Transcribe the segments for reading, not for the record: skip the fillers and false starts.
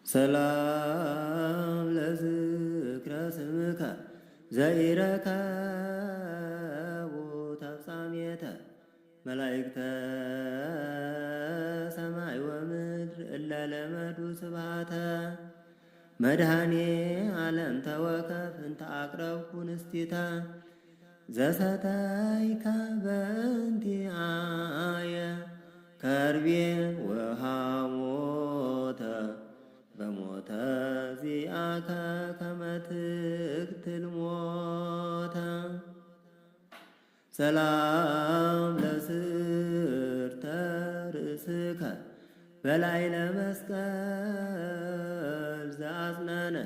ሰላም ለዝክረ ስምከ ዘኢረከቡ ተፍጻሜተ መላእክተ ሰማይ ወምድር እለ ለመዱ ስብሐተ መድኃኔ ዓለም ተወከፍ እንተ አቅረብኩ ንስቲተ ዘሰተይከ በእንቲአየ ከርቤ ወሃሞተ በሞተ ዚአከ ከመ ትቅትል ሞተ ሰላም ለስርተ ርእስከ በላዕለ መስቀል ዘአጽነነ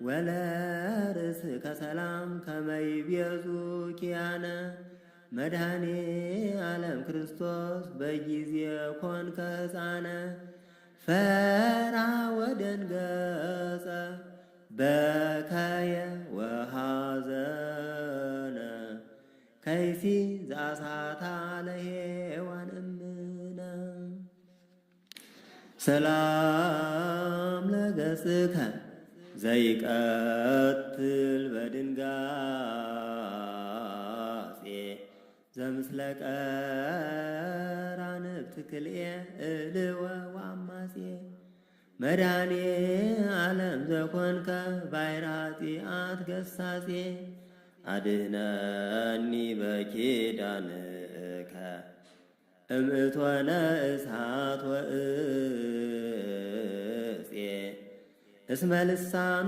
ወለርእስከ ሰላም ከመ ይቤዙ ኪያነ መድኃኔ ዓለም ክርስቶስ በጊዜ ኮንከ ሕፃነ ፈራ ወደንገጸ በከየ ወሐዘነ ከይሲ ዘአሳታ ለሔዋን እምነ ሰላም ለገጽከ ዘይቀትል በድንጋጼ ዘምስለ ቀራንብት ክልኤ እልወ ወአማጼ መድኃኔ ዓለም ዘኮንከ ባሕረ ኃጢአት ገሳጼ አድኅነኒ በኪዳንከ እምእቶነ እሳት ወእፄ እስመ ልሳኑ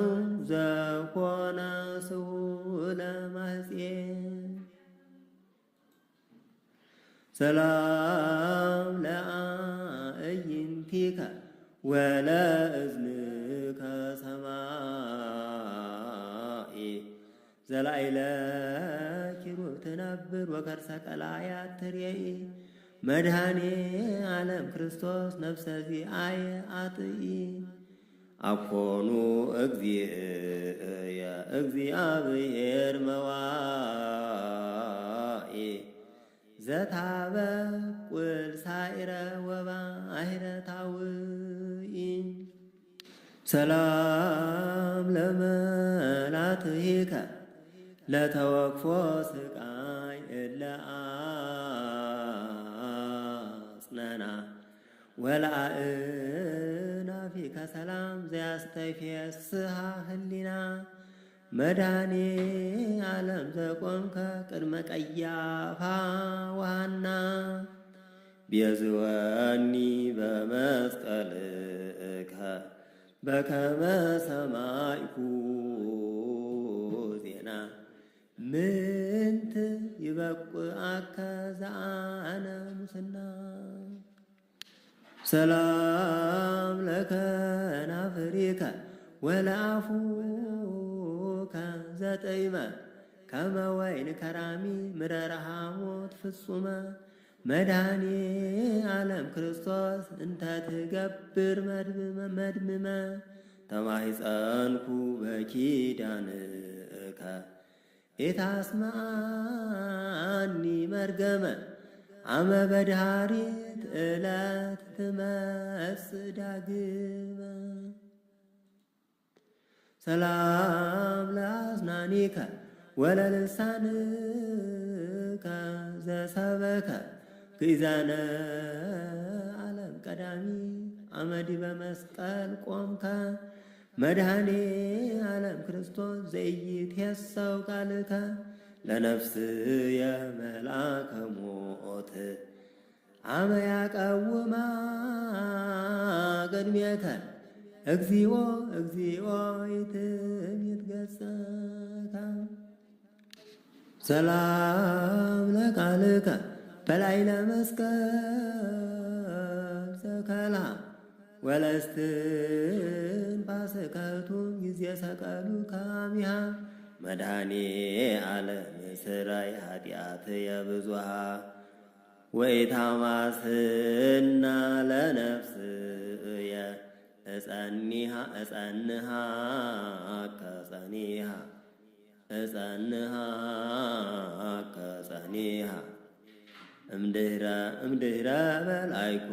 ዘኮነ ስሁለ ማሕፄ ሰላም ለአዕይንቲከ ወለእዝንከ ሰማዒ ዘላዕለ ኪሩብ ትነብር ወከርሰ ቀላያት ትሬኢ መድኃኔ ዓለም ክርስቶስ ነፍሰ ዚአየ አጥኢ አኮኑ እግዚእየ እግዚአብሔር መዋኢ ዘታበቁል ሳኢረ ወባሕረ ታውኢ ሰላም ለመላትሂከ ለተወክፎ ስቃይ እለ አጽነና ወለአእናፊከ ሰላም ዘያስተፌስሐ ህሊና መድኃኔ ዓለም ዘቆምከ ቅድመ ቀያፋ ወሐና ቤዝወኒ በመስቀልከ በከመ ሰማዕኩ ዜና ምንት ይበቁአከ ዘአነ ሙስና ሰላም ለከናፍሪከ ወለአፉከ ዘጠይመ ከመ ወይን ከራሚ ምረረ ሐሞት ፍጹመ መድኃኔ ዓለም ክርስቶስ እንተ ትገብር መድምመ ተማሕፀንኩ በኪዳንከ ኢታስምዓኒ መርገመ አመ በድኃሪት ዕለት ትመጽእ ዳግመ ሰላም ለአስናኒከ ወለልሳንከ ዘሰበከ ግእዛነ ዓለም ቀዳሚ አመዲ በመስቀል ቆምከ መድኃኔ ዓለም ክርስቶስ ዘኢይትየሰው ቃልከ ለነፍስየ መልአከ ሞት አመ ያቀውማ ቅድሜከ እግዚኦ እግዚኦ ይትምይት ገጸከ ሰላም ለቃልከ በላዕለ መስቀል ዘከላ ወለእስትንፋስከቱ ጊዜ ሰቀሉ ካሚሃ መድኃኔ ዓለም ስራይ ኃጢአትየ ብዙኃ ወኢታማስና ለነፍስየ እጸንሃ ከጸኒሃ እምድኅረ በላይኩ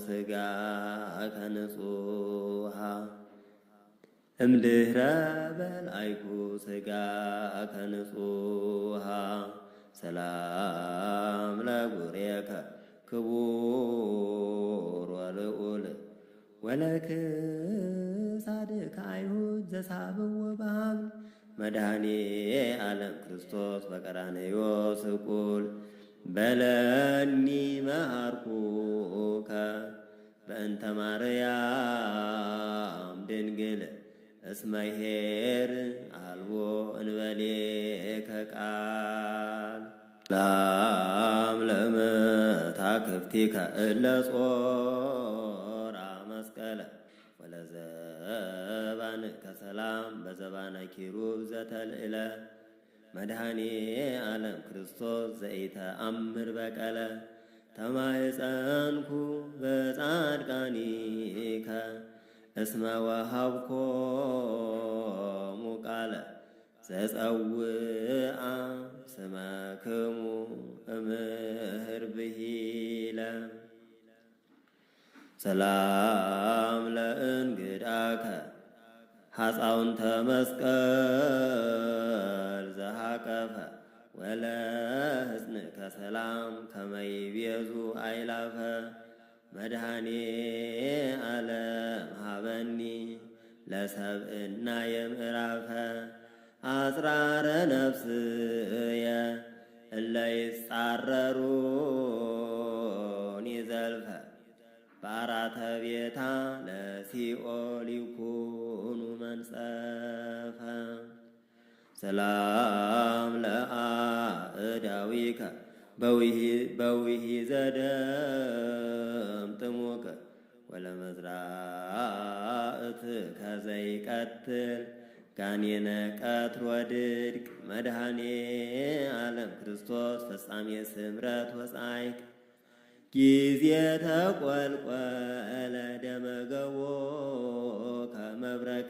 ሥጋ ከንጹሃ እምድኅረ በልዐይኩ ሥጋከ ንጹሐ ሰላም ለጉሬከ ክቡር ወልዑል ወለክሳድከ አይሁድ ዘሳብዎ በሐብል መድኃኔ ዓለም ክርስቶስ በቀራንዮ ስቁል በለኒ መሃርኩከ በእንተ ማርያም ድንግል እስመ ይኄር አልቦ እንበሌከ ቃል ሰላም ለመታክፍቲከ እለ ጾራ መስቀለ ወለዘባንከ ሰላም በዘባነ ኪሩብ ዘተልዕለ መድኃኔ ዓለም ክርስቶስ ዘኢተአምር በቀለ ተማኅፀንኩ በጻድቃኒከ እስመ ወሀብኮሙ ቃለ ዘጸውአ ስመክሙ እምህር ብሂለ ሰላም ለእንግዳከ ሐፃውንተ መስቀል ዘሃቀፈ ወለሕፅንከ ሰላም ከመ ይቤዙ አእላፈ መድኃኔ ዓለም ሀበኒ ለሰብእና የምዕራፈ አጽራረ ነፍስየ እለ ይጻረሩኒ ዘልፈ በአራተ ቤታ ለሲኦል ይኩኑ መንጸፈ ሰላም ለአእዳዊከ በዊሂ ዘደም ጥሙቅ ወለመዝራእትከ ዘይቀትል ጋኔነ ቀትር ወድድቅ መድኃኔ ዓለም ክርስቶስ ፍጻሜ ስምረት ወጻይቅ ጊዜ ተቈልቈለ ደመገቦ ከመብረቅ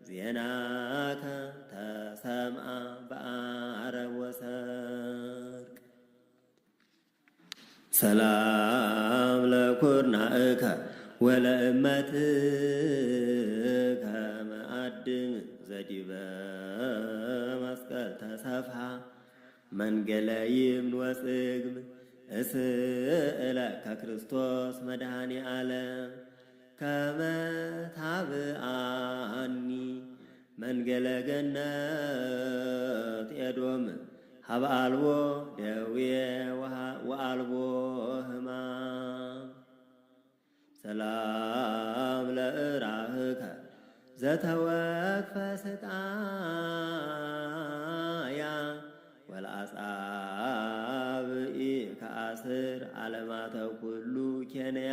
ዜናከ ተሰምዐ በዓረብ ወሰርቅ ሰላም ለኵርናእከ ወለእመትከ መአድም ዘዲበ መስቀል ተሰፍሐ መንገለ ይምን ወጽግም እስእለከ ክርስቶስ መድኃኔ ዓለም ከመ ታብአኒ መንገለ ገነት ኤዶም ሀበ አልቦ ደዌ ወአልቦ ሕማም ሰላም ለእራህከ ዘተወክፈ ስቃያ ወለአጻብኢ ከአስር ዓለማተ ኩሉ ኬንያ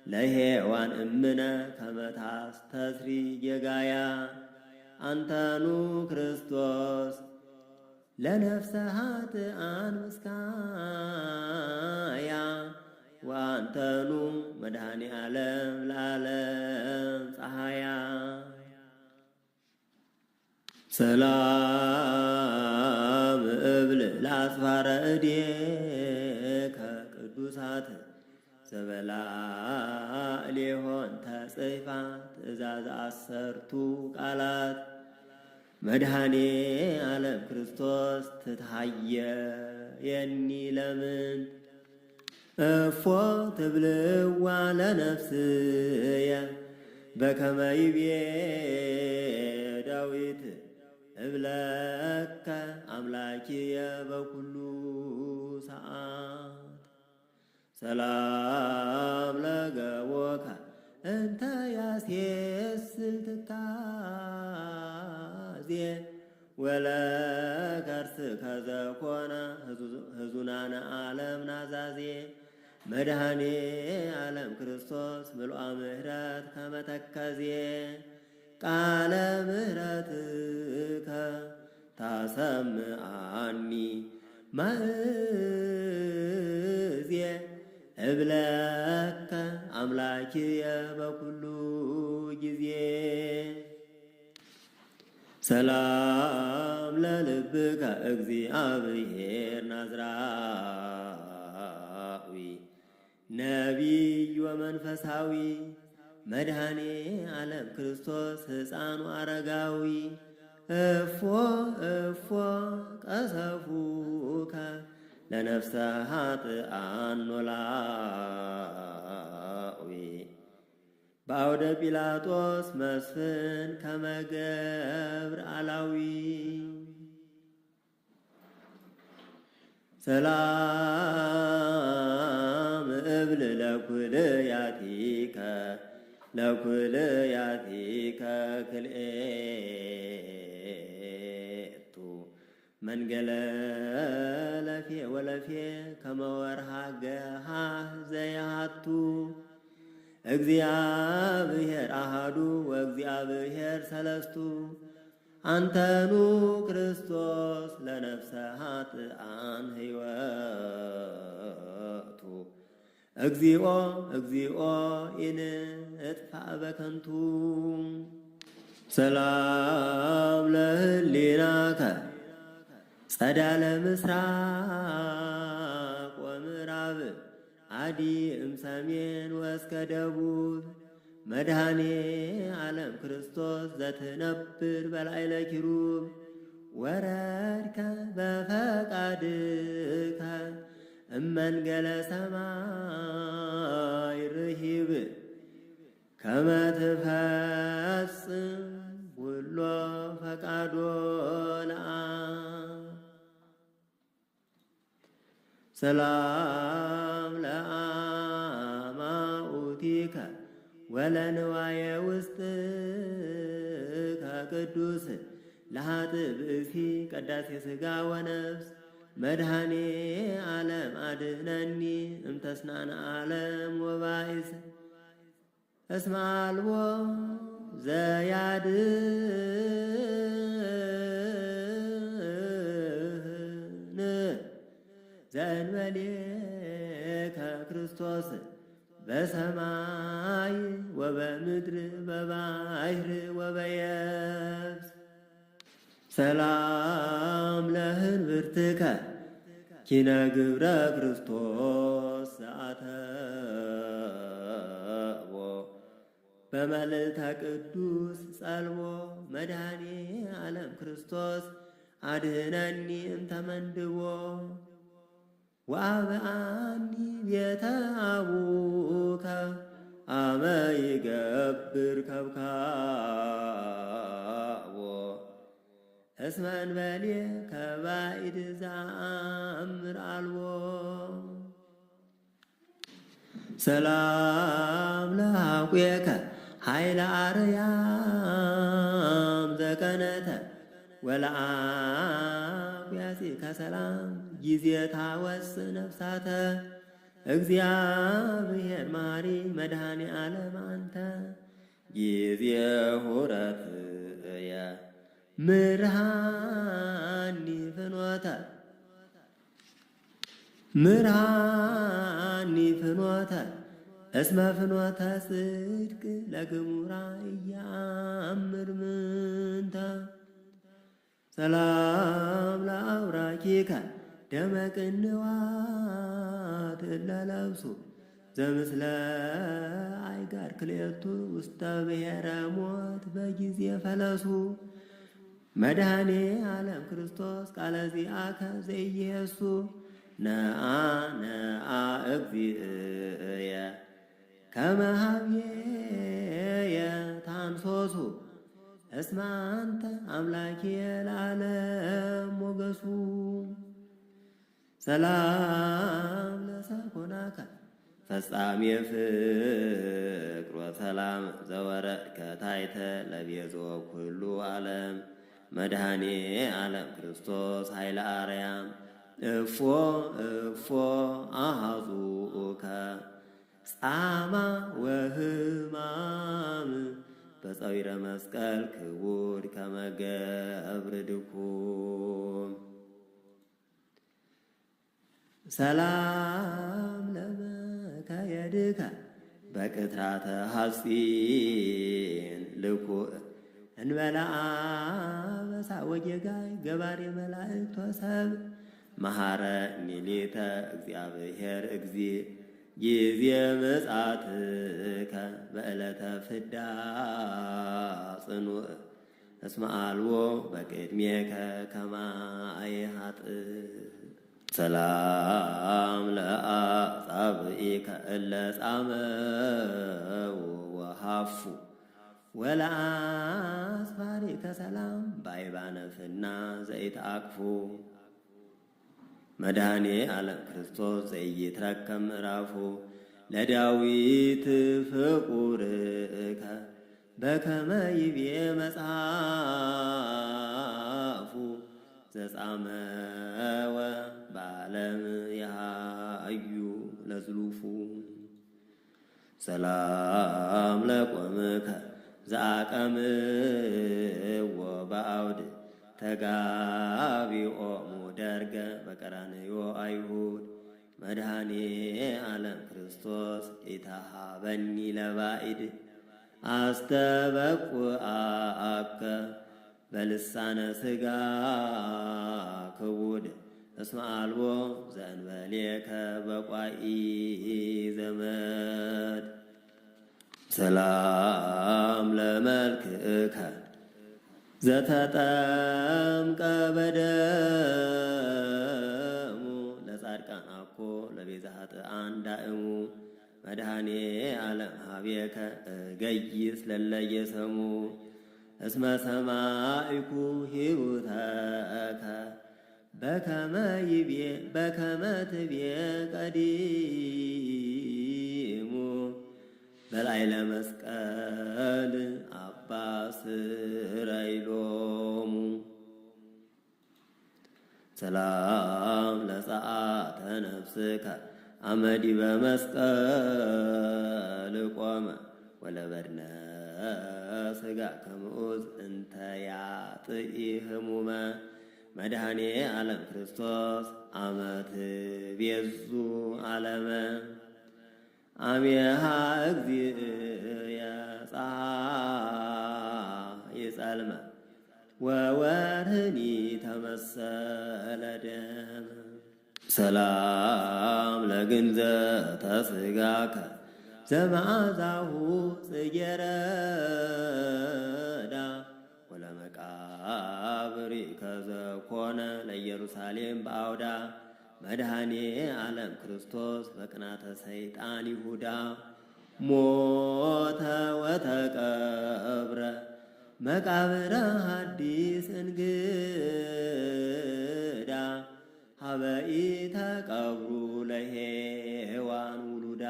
ለሔዋን እምነ ከመ ታስተስሪ ጌጋያ አንተኑ ክርስቶስ ለነፍሰ ኃጥኣን ምስካያ ወአንተኑ መድኃኔ ዓለም ለዓለም ፀሐያ ሰላም እብል ለአጽፋረ እዴከ ቅዱሳት ዘበላዕሌሆን ተጽሕፋ ትእዛዝ አሰርቱ ቃላት መድኃኔ ዓለም ክርስቶስ ትትሃየየኒ ለምን እፎ ትብልዋ ለነፍስየ በከመ ይቤ ዳዊት እብለከ አምላኪየ በኩሉ ሰዓት ሰላም ለገቦከ እንተ ያስየስል ትካዜ ወለከርስከ ዘኮነ ህዙናነ ዓለም ናዛዜ መድኃኔ ዓለም ክርስቶስ ምልአ ምሕረት ከመ ተከዜ ቃለ ምሕረትከ ታሰምዓኒ ማእዝየ እብለከ አምላኪየ በኩሉ ጊዜ ሰላም ለልብከ እግዚአብሔር ናዝራዊ ነቢይ ወመንፈሳዊ መድኃኔ ዓለም ክርስቶስ ሕፃኑ አረጋዊ እፎ እፎ ቀሰፉከ ለነፍሰ ኃጥኣን ኖላዊ በአውደ ጲላጦስ መስፍን ከመገብር አላዊ ሰላም እብል ለኩልያቲከ ክልኤቱ መንገለ ለፌ ወለፌ ከመወርሃ ገሃህ ዘያቱ እግዚአብሔር አሃዱ ወእግዚአብሔር ሰለስቱ አንተኑ ክርስቶስ ለነፍሰ ኃጥኣን ሕይወቱ እግዚኦ እግዚኦ ኢንጥፋእ በከንቱ ሰላም ለህሊናከ ጸዳለ ምስራቅ ወምዕራብ አዲ እምሰሜን ወእስከ ደቡብ መድኃኔ ዓለም ክርስቶስ ዘትነብር በላዕለ ኪሩብ ወረድከ በፈቃድከ እመንገለ ሰማይ ርሂብ ከመ ትፈጽም ኩሎ ፈቃዶ ለአብ ሰላም ለአማኡቲከ ወለንዋየ ውስጥከ ቅዱስ ለኃጥእ ብእሲ ቀዳሴ ሥጋ ወነፍስ መድኃኔ ዓለም አድኅነኒ እምተስናነ ዓለም ወባኢስ እስመ አልቦ ዘያድኅን ዘእንበሌከ ክርስቶስ በሰማይ ወበምድር በባሕር ወበየብስ ሰላም ለህንብርትከ ኪነ ግብረ ክርስቶስ ዘአተቦ በመልዕልተ ቅዱስ ጸልቦ መድኃኔ ዓለም ክርስቶስ አድኅነኒ እምተመንድቦ ወአብአኒ ቤተ አቡከ አመ ይገብር ከብካቦ እስመ እንበሌከ ባዕድ ዘአምር አልቦ ሰላም ለሐቁየከ ኃይለ አርያም ዘቀነተ ወለአቁያሲከ ሰላም ጊዜ ታወስእ ነፍሳተ እግዚአብሔር መሐሪ መድኃኔ ዓለም አንተ ጊዜ ሁረትየ ምርሃኒ ፍኖተ እስመ ፍኖተ ጽድቅ ለግሙራ ኢየአምር ምንተ ሰላም ለአውራኪከ ደመ ቅንዋት እለለብሱ ዘምስለ አይጋር ክልኤቱ ውስተ ብሔረ ሞት በጊዜ ፈለሱ መድኃኔ ዓለም ክርስቶስ ቃለ ዚአከ ዘኢየሱ ነአ ነአ እግዚእየ ከመ ኀቤየ ታንሶሱ እስመ አንተ አምላኪየ ለዓለም ሞገሱ ሰላም ለሰኮናከ ፈጻሜ ፍቅር ወሰላም ዘወረድከ ታሕተ ለቤዞ ኩሉ ዓለም መድኃኔ ዓለም ክርስቶስ ኃይለ አርያም እፎ እፎ አሐዙከ ጻማ ወሕማም በፀዊረ መስቀል ክቡድ ከመ ገብር ድኩም ሰላም ለመካየድከ በቅትራተ ሐጺን ልኩዕ እንበለ አበሳ ወጌጋይ ገባሬ መላእክት ወሰብ መሐረ ኒሌተ እግዚአብሔር እግዚእ ጊዜ ምጽአትከ በዕለተ ፍዳ ጽኑዕ እስመ አልቦ በቅድሜከ ከማየ ኃጥእ ሰላም ለአጻብዒከ እለ ጻመው ወሃፉ ወለአስፋሪከ ሰላም ባይባነፍና ዘይተአቅፉ መድኃኔ ዓለም ክርስቶስ ዘኢይትረከብ ምዕራፉ ለዳዊት ፍቁርከ በከመ ይቤ መጽሐፉ ዘጻመወ በዓለም ያሃዩ ለዝሉፉ ሰላም ለቆምከ ዘአቀምዎ በአውድ ተጋቢኦሙ ደርገ በቀራንዮ አይሁድ መድኃኔ ዓለም ክርስቶስ ኢተሃበኒ ለባኢድ አስተበቁአከ በልሳነ ሥጋ ክቡድ እስመ አልቦ ዘእንበሌከ በቋኢ ዘመድ ሰላም ለመልክዕከ ዘተጠምቀ በደሙ ለጻድቃን አኮ ለቤዛ ኃጥኣን ዳእሙ መድኃኔ ዓለም ሀቤከ እገይስ ለለየሰሙ እስመ ሰማዕኩ ሂሩተከ በከመ ትቤ ቀዲሙ በላዕለ መስቀል አባ ስረይሎሙ ሰላም ለጸአተ ነፍስከ አመዲ በመስቀል ቆመ ወለበድነ ሥጋ ከምዑዝ እንተ ያጥኢ ህሙመ መድኃኔ ዓለም ክርስቶስ አመት ቤዙ ዓለመ አሜሃ እግዚእየ ፀሐይ ጸልመ ወወርህኒ ተመሰለ ደመ ሰላም ለግንዘተ ሥጋከ ዘመዓዛሁ ጽጌረዳ ወለመቃብሪከ ዘኮነ ለኢየሩሳሌም በአውዳ መድኃኔ ዓለም ክርስቶስ በቅናተ ሰይጣን ይሁዳ ሞተ ወተቀብረ መቃብረ ሐዲስ እንግዳ ሀበኢ ተቀብሩ ለሔዋን ውሉዳ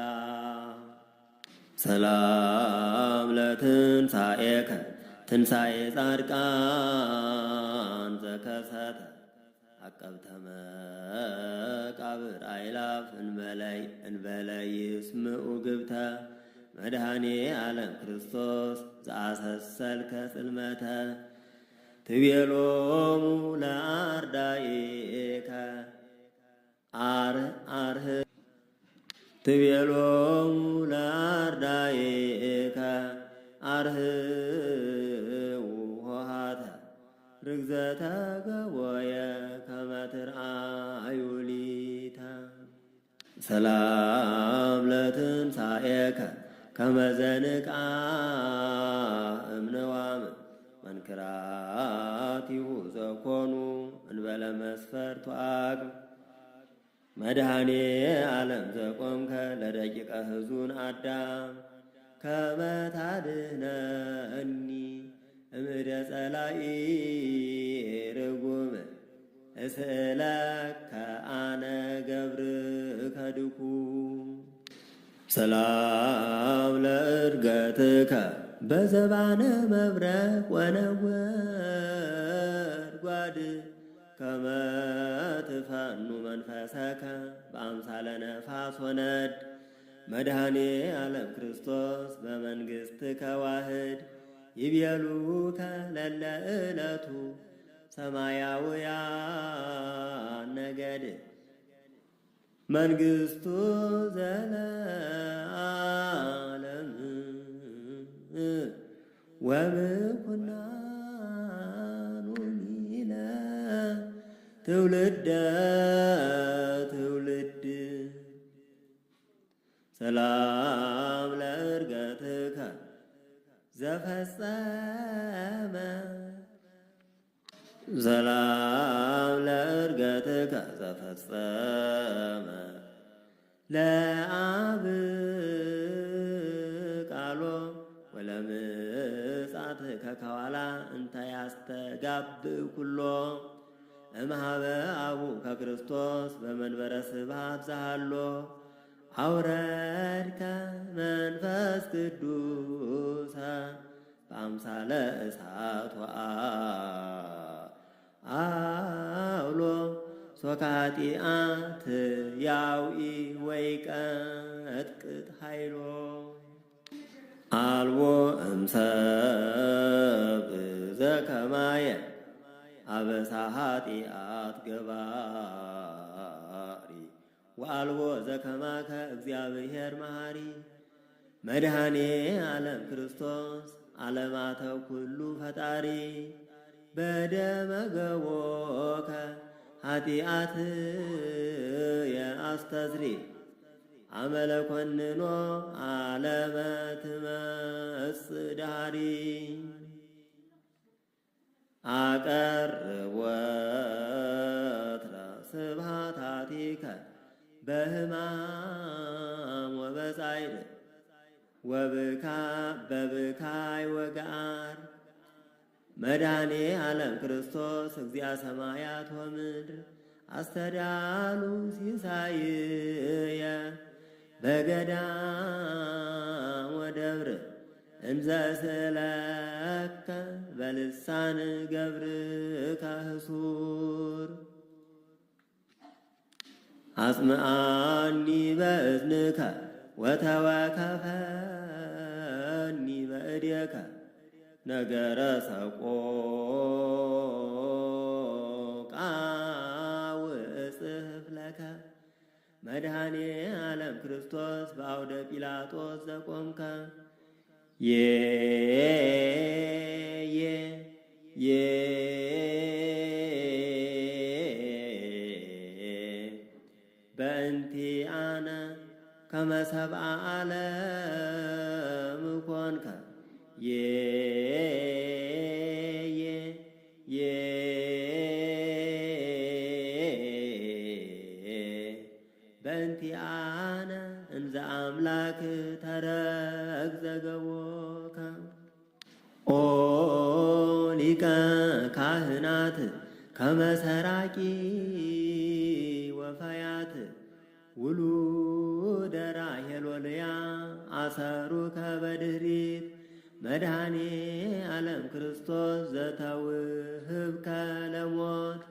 ሰላም ለትንሣኤከ ትንሣኤ ጻድቃን ዘከሰተ አቀብተ መቃብር አእላፍ እንበለይ ይስምዑ ግብተ መድኃኔ ዓለም ክርስቶስ ዘአሰሰልከ ጽልመተ ትቤሎሙ ለአርዳኢከ አርህ ትቤሎሙ ለአርዳኢከ አርህው ኆኃተ ርግዘተ ገቦየ ከመ ትርአዩ ሊተ ሰላም ለትንሣኤከ ከመ ዘንቃ እምነዋም መንክራቲሁ ዘኮኑ እንበለ መስፈርቱ አቅም መድኃኔ ዓለም ዘቆምከ ለደቂቀ ሕዙን አዳም ከመ ታድኅነኒ እምእደ ጸላኢ ርጉም እስእለከ አነ ገብርከ ድኩም ሰላም ለዕርገትከ በዘባነ መብረቅ ወነጐድጓድ ከመ ትፈኑ መንፈሰከ በአምሳለ ነፋስ ወነድ መድኃኔ ዓለም ክርስቶስ በመንግሥትከ ዋህድ ይቤሉከ ለለ ዕለቱ ሰማያውያን ነገድ መንግሥቱ ዘለዓለም ወምኩናኑኒ ለትውልደ ትውልድ ሰላም ለዕርገትከ ዘፈጸመ ሰላም ለዕርገትከ ዘፈጸመ ለአብ ቃሎ ወለምጻትከ ከኋላ እንተ ያስተጋብእ ኩሎ እምኀበ አቡ ከክርስቶስ በመንበረ ስብሐት ዘሃሎ አውረድከ መንፈስ ቅዱሰ በአምሳለ እሳት ወአውሎ ሶካጢአት ያውኢ ወይቀጥቅጥ ኃይሎ አልቦ እምሰብ ዘከማየ አበሳ ኃጢአት ገባሪ ወአልቦ ዘከማከ እግዚአብሔር መሐሪ መድኃኔ ዓለም ክርስቶስ ዓለማተው ኩሉ ፈጣሪ በደመ ገቦከ ኃጢአትየ አስተስሪ አመለ ኮንኖ ዓለመ ትመጽእ ዳሪ አቀርብ ወትረ ስብሐታቲከ በሕማም ወበጻዕር በብካይ ወገአር መድኃኔ ዓለም ክርስቶስ እግዚአ ሰማያት ወምድር አስተዳሉ ሲሳይየ በገዳም ወደብር እንዘ ስእለከ በልሳን ገብርከ ህሱር አጽምዓኒ በእዝንከ ወተወከፈኒ በእዴከ ነገረ ሰቆቃ ወእጽሕፍ ለከ መድኃኔ ዓለም ክርስቶስ በአውደ ጲላጦስ ዘቆምከ በእንቲአነ ከመ ሰብአ ዓለም ኮንከ በእንቲአነ እንዘ አምላክ ተረግዘ ገቦከ ኦ ሊቀ ካህናት ከመ ሰራቂ ወፈያት ውሉደ ራሔል ወልያ አሰሩከ በድኅሪት መድኃኔ ዓለም ክርስቶስ ዘተውህብከ ለሞት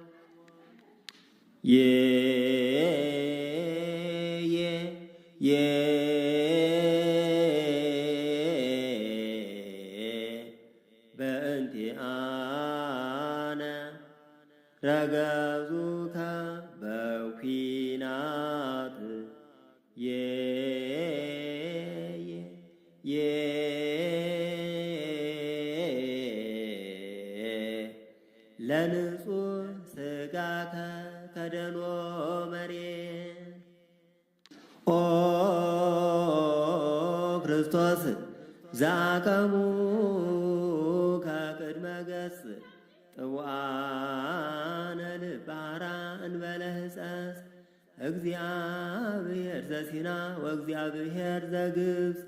በእንቲአነ ረገዙከ በኲናት ለንጹሕ ሥጋከ ከደኖ መሬት ኦ ክርስቶስ ዛከሙ ከቅድመ ገጽ ጥዋነ ልባራ እንበለ ሕፀስ እግዚአብሔር ዘሲና ወእግዚአብሔር ዘግብፅ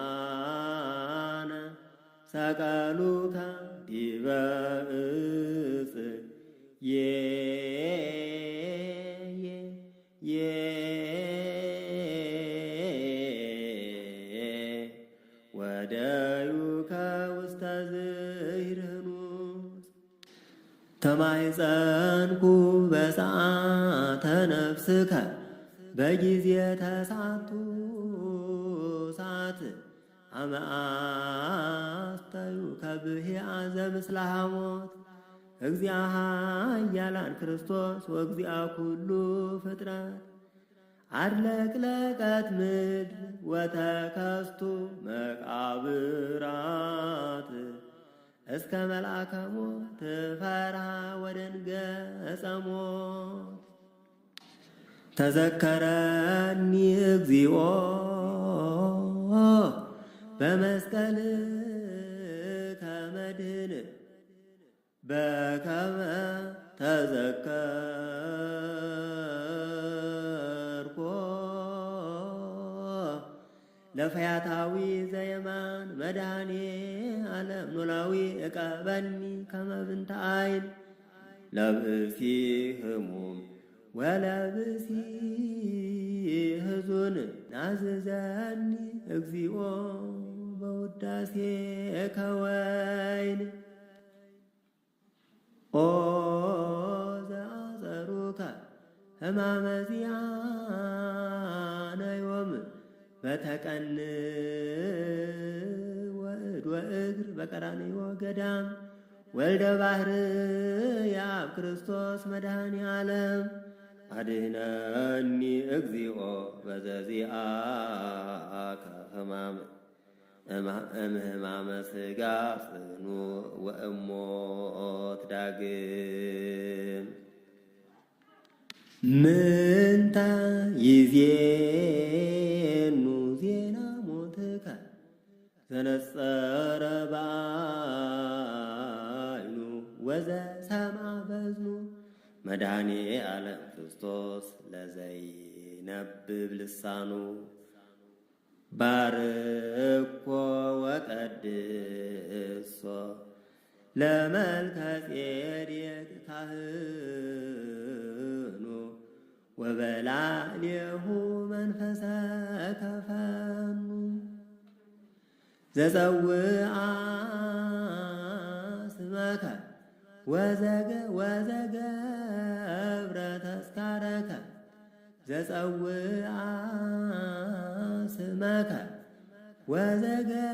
በእንቲአነ ሰቀሉከ ዲበ ዕፅ ወደዩከ ውስተ ዝይርህኑስ ተማይፀንኩ በሰዓተ ነፍስከ በጊዜ ተሳቱ ሰዓት አመ አስተዩ ከብሂአ ዘምስለ ሐሞት እግዚአ ኃያላን ክርስቶስ ወእግዚአ ኩሉ ፍጥረት አድለቅለቀት ምድር ወተከስቱ መቃብራት እስከ መልአከ ሞት ትፈራ ወደንገጸ ሞት ተዘከረኒ እግዚኦ በመስቀልከ መድኅን በከመ ተዘከርኮ ለፈያታዊ ዘየማን መድኃኔ ዓለም ኖላዊ እቀበኒ ከመ ብንተ ዓይን ለብእሲ ህሙም ወለብእሲ ሕዙን ናዝዘኒ እግዚኦ በውዳሴከ ወይን ኦ ዘአጸሩከ ሕማመ ዚአነ ዮም በተቀን ወእድ ወእግር በቀራንዮ ገዳም ወልደ ባሕርይ ክርስቶስ መድኃኔ ዓለም አድኅነኒ እግዚኦ በዘዚአከ እምሕማመ ሥጋ ጽኑ ወእሞት ዳግም ምንተ ይዜኑ ዜና ሞትከ ዘነጸረ በዓይኑ ወዘሰምዐ በእዝኑ መድኃኔ ዓለም ክርስቶስ ለዘይነብብ ልሳኑ ባርኮ ወቀድሶ ለመልከ ጼዴቅ ካህኑ ወበላዕሌሁ መንፈሰከ ፈኑ ዘጸውዐ ስመከ ወዘገብረ ተስካረከ ዘጸውዐ ስመከ ወዘገብረ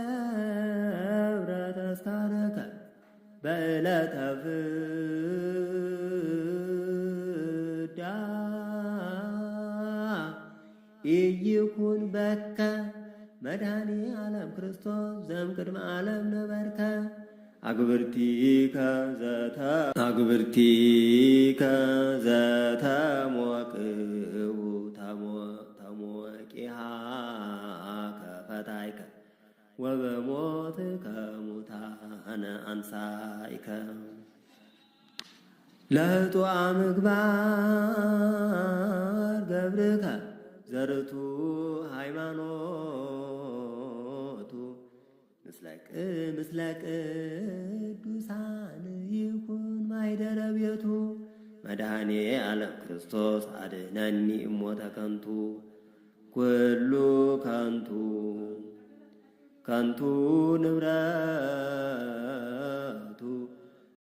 ተስካረከ በዕለተ ፍዳ ኢይኩን በከ መድኃኔ ዓለም ክርስቶስ ዘእምቅድመ ዓለም ነበርከ አግብርቲከ ዘተሞቅሁ ተሞቂሃ ከፈታይከ ወበሞትከ ሙታነ አንሳኢከ ለህጡአ ምግባር ገብርከ ዘርቱ ሃይማኖቱ ምስለ ቅዱሳን ይኩን ማኅደረ ቤቱ መድኃኔ ዓለም ክርስቶስ አድኅነኒ እሞተ ከንቱ ኩሉ ከንቱ ንብረት